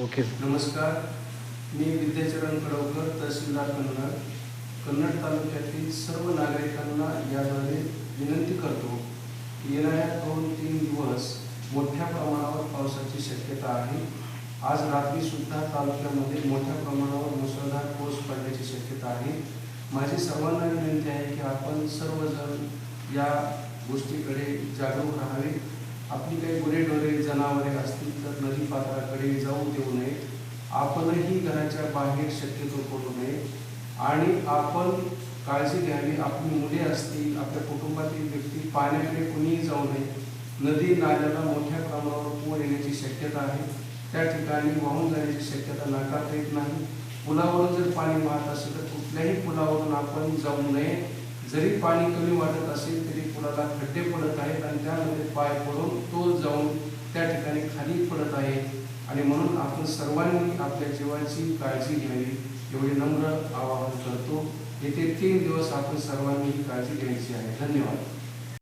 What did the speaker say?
Okay. नमस्कार, मी विद्याचरण कडवकर, तहसीलदार कन्नड तालुक्यातील सर्व नागरिकांना याद्वारे विनंती करतो की येणाऱ्या 2-3 दिवस मोठ्या प्रमाणावर पावसाची शक्यता आहे. आज रात्रीसुद्धा तालुक्यामध्ये मोठ्या प्रमाणावर मुसळधार पाऊस पडण्याची शक्यता आहे. माझी सर्वांना विनंती आहे की आपण सर्वजण या गोष्टीकडे जागरूक राहावे. आपली काही गुरेढोरे जनावरे असतील तर नदीपात्राकडे जाऊ देऊ नये. आपणही घराच्या बाहेर शक्यतो पडू नये आणि आपण काळजी घ्यावी. आपली मुले असतील, आपल्या कुटुंबातील व्यक्ती पाण्याकडे कुणीही जाऊ नये. नदी नाल्याला मोठ्या प्रमाणावर पूर येण्याची शक्यता आहे. त्या ठिकाणी वाहून जाण्याची शक्यता नाकारता येत नाही. पुलावरून जर पाणी वाहत असेल तर कुठल्याही पुलावरून आपण जाऊ नये. जरी पाणी कमी वाटत असेल तरी पुलाला खड्डे पडत आहेत आणि त्यामध्ये पाय पडून तो जाऊन त्या ठिकाणी खाली पडत आहे आणि म्हणून आपण सर्वांनी आपल्या जीवाची काळजी घ्यावी एवढे नम्र आवाहन करतो. येथे 3 दिवस आपण सर्वांनी काळजी घ्यायची आहे. धन्यवाद.